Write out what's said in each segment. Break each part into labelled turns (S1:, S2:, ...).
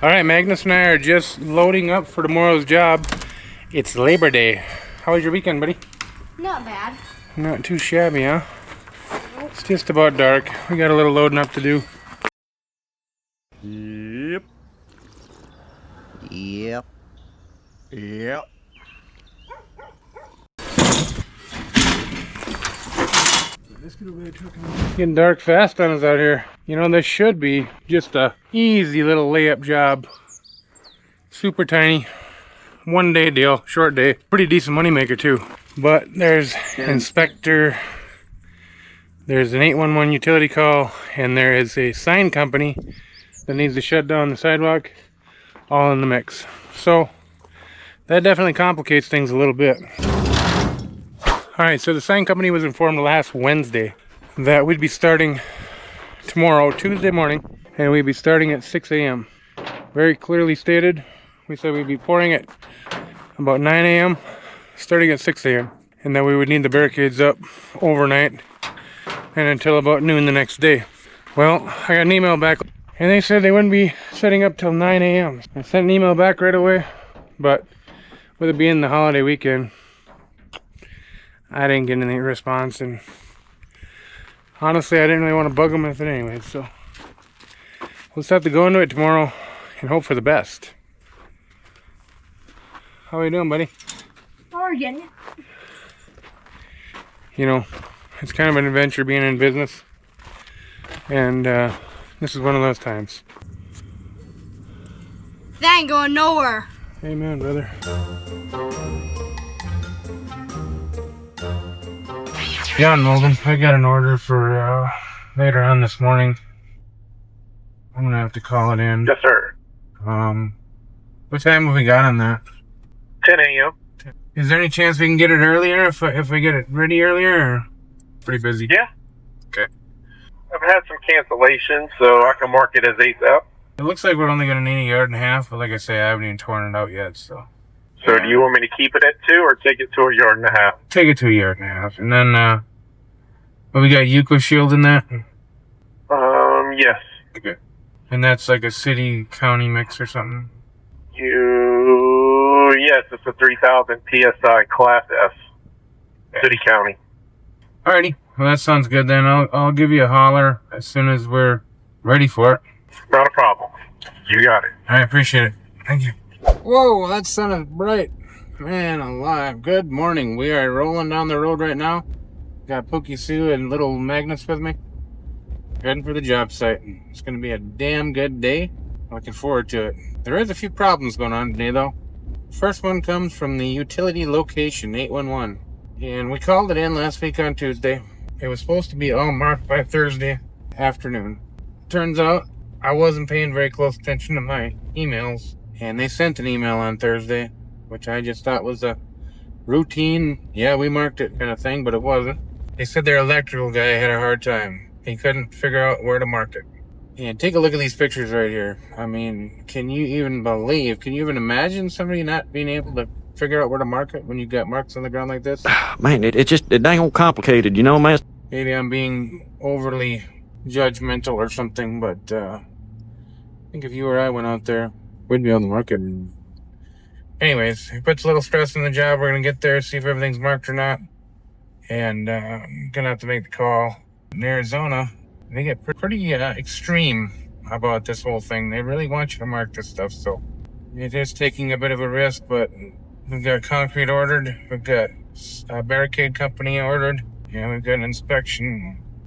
S1: Alright, Magnus and I are just loading up for tomorrow's job. It's Labor Day. How was your weekend, buddy?
S2: Not bad.
S1: Not too shabby, huh? It's just about dark. We got a little loading up to do.
S3: Yep. Yep. Yep.
S1: Getting dark fast on us out here. You know, this should be just a easy little layup job. Super tiny. 1 day deal, short day. Pretty decent money maker too. But there's inspector, there's an 811 utility call, and there is a sign company that needs to shut down the sidewalk, all in the mix. So that definitely complicates things a little bit. Alright, so the sign company was informed last Wednesday that we'd be starting tomorrow, Tuesday morning, and we'd be starting at 6 a.m. Very clearly stated. We said we'd be pouring at about 9 a.m., starting at 6 a.m. and that we would need the barricades up overnight and until about noon the next day. Well, I got an email back and they said they wouldn't be setting up till 9 a.m. I sent an email back right away, but with it being the holiday weekend, I didn't get any response, and honestly I didn't really want to bug them with it anyway, so we'll just have to go into it tomorrow and hope for the best. How are you doing, buddy?
S2: How are you?
S1: You know, it's kind of an adventure being in business, and this is one of those times.
S2: That ain't going nowhere.
S1: Amen, brother. John Molden, I got an order for later on this morning. I'm gonna have to call it in.
S4: Yes, sir.
S1: What time have we got on that?
S4: 10 a.m.
S1: Is there any chance we can get it earlier if we get it ready earlier, or pretty busy?
S4: Yeah.
S1: Okay.
S4: I've had some cancellations, so I can mark it as 8 up.
S1: It looks like we're only gonna need 1.5 yards, but like I say, I haven't even torn it out yet, so.
S4: So do you want me to keep it at 2 or take it to 1.5 yards?
S1: Take it to 1.5 yards, and then well, we got Yuko Shield in that.
S4: Yes.
S1: Okay. And that's like a city-county mix or something?
S4: Yes, it's a 3,000 PSI Class S. City County.
S1: Alrighty. Well, that sounds good then. I'll give you a holler as soon as we're ready for it.
S4: Not a problem. You got it.
S1: I appreciate it. Thank you. Whoa, that sounded bright. Man alive. Good morning. We are rolling down the road right now. Got Pookie Sue and little Magnus with me. Heading for the job site. It's going to be a damn good day. Looking forward to it. There is a few problems going on today, though. First one comes from the utility location, 811. And we called it in last week on Tuesday. It was supposed to be all marked by Thursday afternoon. Turns out, I wasn't paying very close attention to my emails. And they sent an email on Thursday, which I just thought was a routine, yeah, we marked it kind of thing, but it wasn't. They said their electrical guy had a hard time. He couldn't figure out where to mark it. And take a look at these pictures right here. I mean, can you even imagine somebody not being able to figure out where to mark it when you got marks on the ground like this?
S3: Man, it dang old complicated, you know, man.
S1: Maybe I'm being overly judgmental or something, but I think if you or I went out there, we'd be able to mark it. Anyways, it puts a little stress on the job. We're going to get there, see if everything's marked or not. And I'm going to have to make the call. In Arizona, they get pretty extreme about this whole thing. They really want you to mark this stuff, so it is taking a bit of a risk, but we've got concrete ordered, we've got a barricade company ordered, and we've got an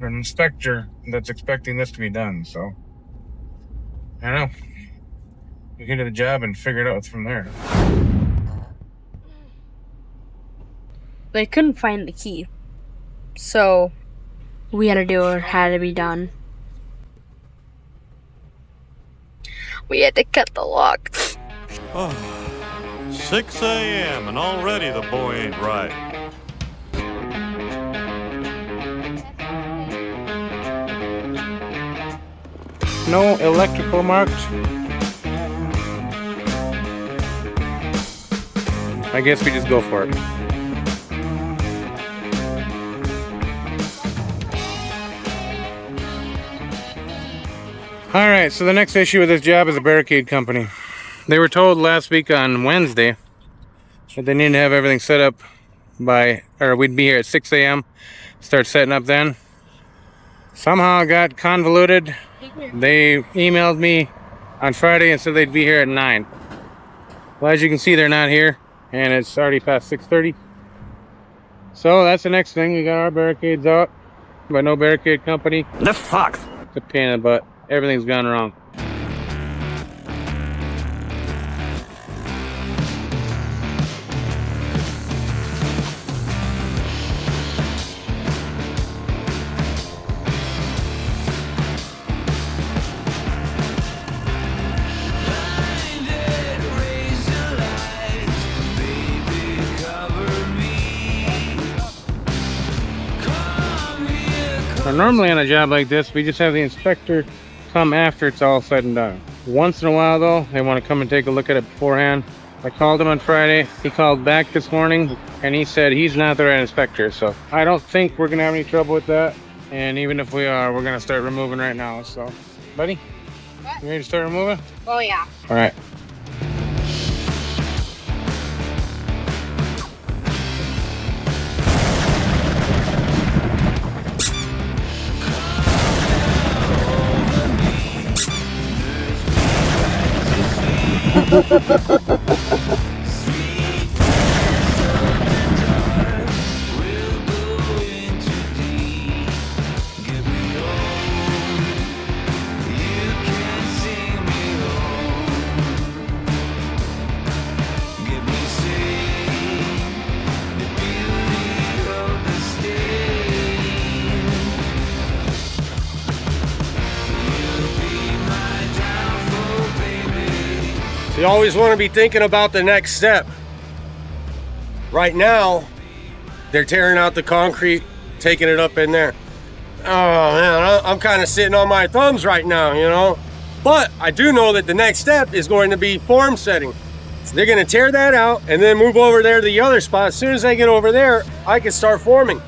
S1: inspector that's expecting this to be done, so I don't know. We get to the job and figure it out from there.
S2: They couldn't find the key, so we had to do what had to be done. We had to cut the lock.
S5: Oh, 6 a.m. and already the boy ain't right.
S1: No electrical marked. I guess we just go for it. Alright, so the next issue with this job is a barricade company. They were told last week on Wednesday that they need to have everything set up by, or we'd be here at 6 a.m. Start setting up then. Somehow it got convoluted. They emailed me on Friday and said they'd be here at 9. Well, as you can see, they're not here, and it's already past 6:30. So that's the next thing. We got our barricades out, but no barricade company.
S3: The fuck?
S1: It's a pain in the butt. Everything's gone wrong. Now, normally on a job like this, we just have the inspector come after it's all said and done. Once in a while though, they want to come and take a look at it beforehand. I called him on Friday. He called back this morning and he said he's not the right inspector. So I don't think we're gonna have any trouble with that. And even if we are, we're gonna start removing right now. So, buddy,
S2: What?
S1: you ready to start removing?
S2: Oh yeah.
S1: All right.
S6: You always want to be thinking about the next step. Right now, they're tearing out the concrete, taking it up in there. Oh man, I'm kind of sitting on my thumbs right now, you know? But I do know that the next step is going to be form setting. So they're going to tear that out and then move over there to the other spot. As soon as I get over there, I can start forming.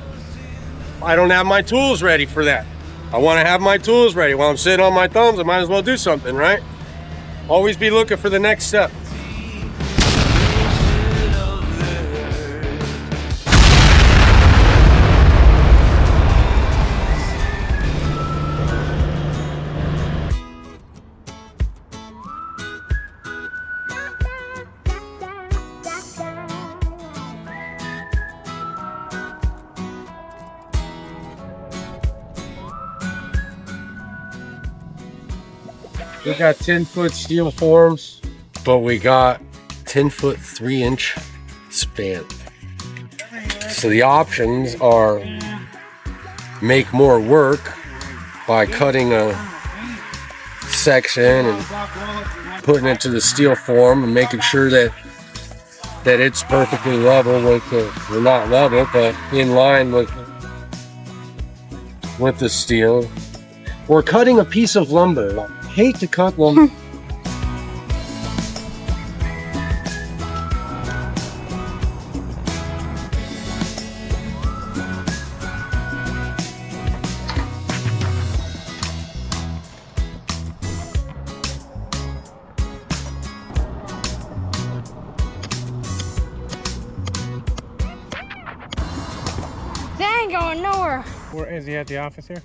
S6: I don't have my tools ready for that. I want to have my tools ready. While I'm sitting on my thumbs, I might as well do something, right? Always be looking for the next step. We got 10-foot steel forms, but we got 10-foot 3-inch span. So the options are make more work by cutting a section and putting it to the steel form and making sure that it's perfectly level with the, well, not level, but in line with the steel. Or cutting a piece of lumber. Hate to cut lumber.
S2: They ain't going nowhere.
S1: Where is he at the office here?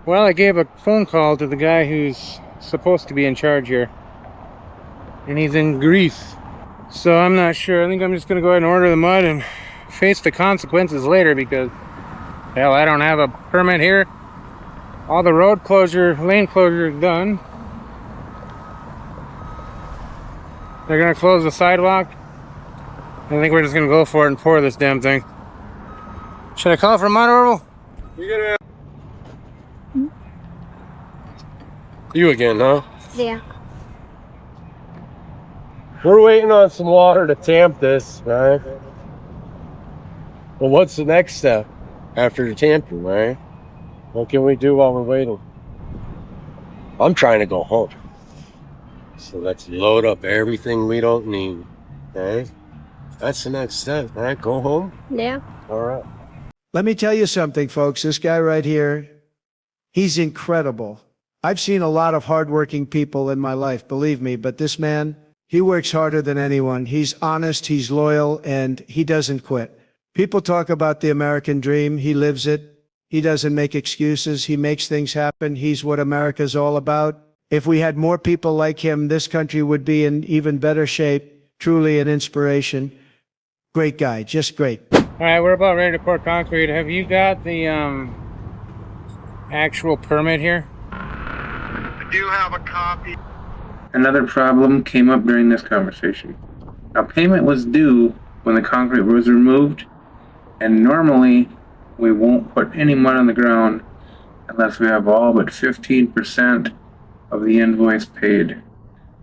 S1: Well, I gave a phone call to the guy who's supposed to be in charge here. And he's in Greece. So I'm not sure. I think I'm just going to go ahead and order the mud and face the consequences later because, hell, I don't have a permit here. All the road closure, lane closure is done. They're going to close the sidewalk. I think we're just going to go for it and pour this damn thing. Should I call for mud, Orville?
S6: You again, huh?
S2: Yeah.
S6: We're waiting on some water to tamp this, right? Well, what's the next step after the tamping, right? What can we do while we're waiting? I'm trying to go home. So let's load up everything we don't need, okay? That's the next step, right? Go home?
S2: Yeah.
S6: All right.
S7: Let me tell you something, folks. This guy right here, he's incredible. I've seen a lot of hardworking people in my life, believe me, but this man, he works harder than anyone. He's honest, he's loyal, and he doesn't quit. People talk about the American dream. He lives it. He doesn't make excuses. He makes things happen. He's what America's all about. If we had more people like him, this country would be in even better shape. Truly an inspiration. Great guy, just great.
S1: All right, we're about ready to pour concrete. Have you got the actual permit here?
S4: I do have a copy.
S1: Another problem came up during this conversation. A payment was due when the concrete was removed, and normally we won't put any mud on the ground unless we have all but 15% of the invoice paid.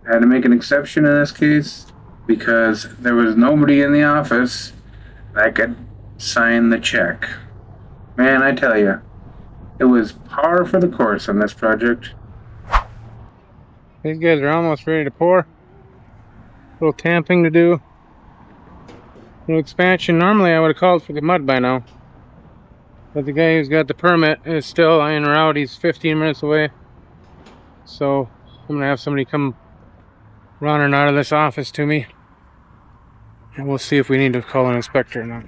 S1: I had to make an exception in this case because there was nobody in the office that could sign the check. Man, I tell you, it was par for the course on this project. These guys are almost ready to pour. A little tamping to do. A little expansion. Normally I would have called for the mud by now. But the guy who's got the permit is still en route. He's 15 minutes away. So I'm going to have somebody come running out of this office to me. And we'll see if we need to call an inspector or not.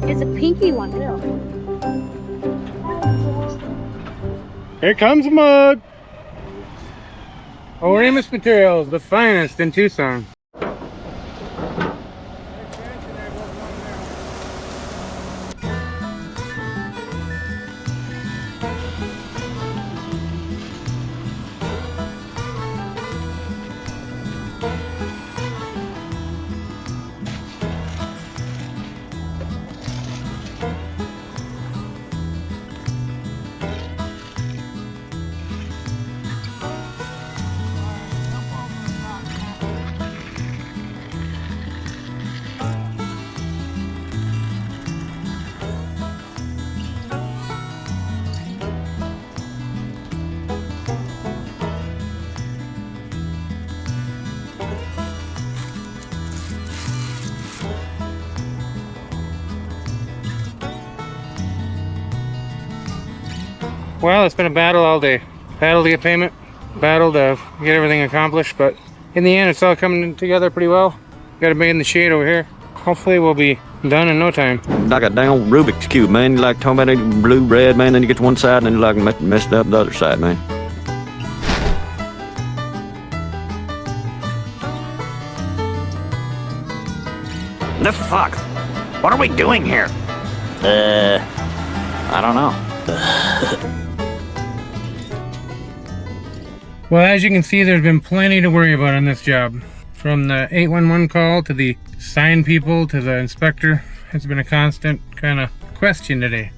S2: It's a pinky one, too.
S1: Here comes the mud! Oramus Materials, the finest in Tucson. Well, it's been a battle all day. Battle to get payment, battle to get everything accomplished, but in the end it's all coming together pretty well. Got a bed in the shade over here. Hopefully we'll be done in no time.
S3: Like a damn Rubik's Cube, man. You like talking about it blue, red, man, then you get to one side and then you like messed up the other side, man. The fuck? What are we doing here? I don't know.
S1: Well, as you can see, there's been plenty to worry about on this job. From the 811 call to the sign people to the inspector, it's been a constant kind of question today.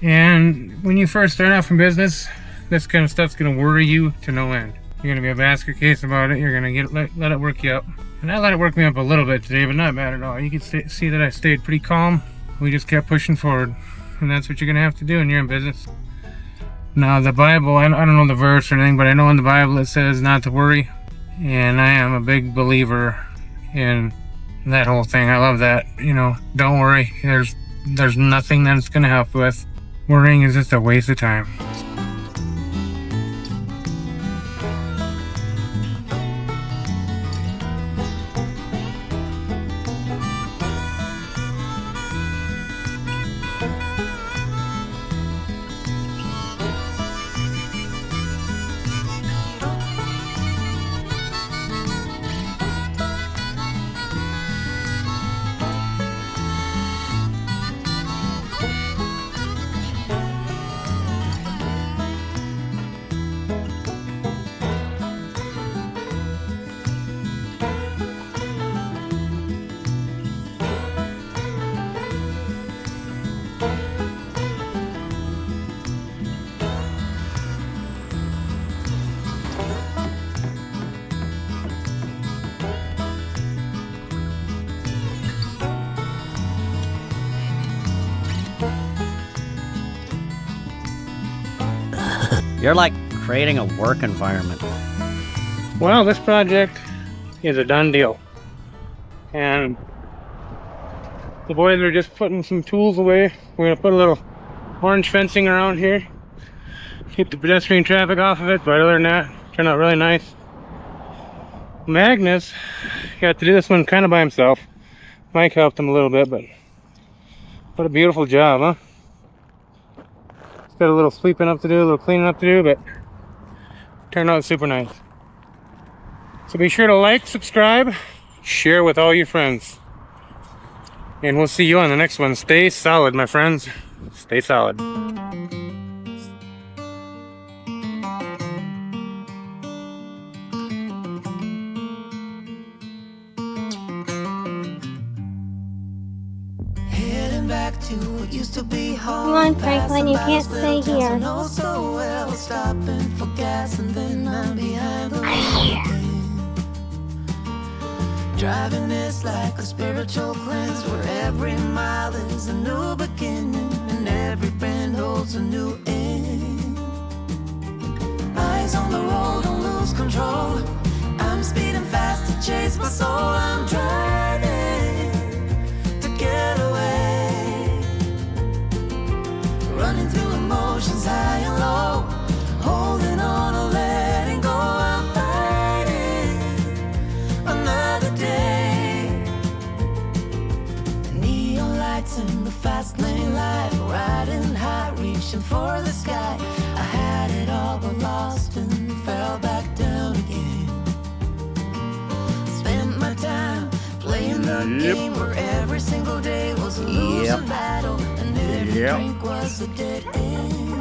S1: And when you first start off in business, this kind of stuff's going to worry you to no end. You're going to be a basket case about it. You're going to let it work you up. And I let it work me up a little bit today, but not bad at all. You can see that I stayed pretty calm. We just kept pushing forward. And that's what you're going to have to do when you're in business. Now, the Bible, I don't know the verse or anything, but I know in the Bible it says not to worry. And I am a big believer in that whole thing. I love that. You know, don't worry. There's nothing that it's going to help with. Worrying is just a waste of time.
S8: You're like creating a work environment.
S1: Well, this project is a done deal. And the boys are just putting some tools away. We're gonna put a little orange fencing around here. Keep the pedestrian traffic off of it, but other than that, turned out really nice. Magnus got to do this one kind of by himself. Mike helped him a little bit, but what a beautiful job, huh? It's got a little sweeping up to do, a little cleaning up to do, but turned out super nice. So be sure to like, subscribe, share with all your friends. And we'll see you on the next one. Stay solid, my friends. Stay solid.
S9: Heading back to what used to be home.
S10: Come on, Franklin, you can't stay here.
S9: Know so well, stopping for gas and then I'm behind the wheel. Driving this like a spiritual cleanse, where every mile is a new beginning and every bend holds a new end. Eyes on the road, don't lose control. I'm speeding fast to chase my soul. I'm driving to get away, running through emotions high and low, holding on or letting go. I'm fighting another day. Neon lights in the fast lane life, riding high, reaching for the sky. I had it all but lost and fell back down again. Spent my time playing the game where every single day was a losing battle and every drink was a dead end.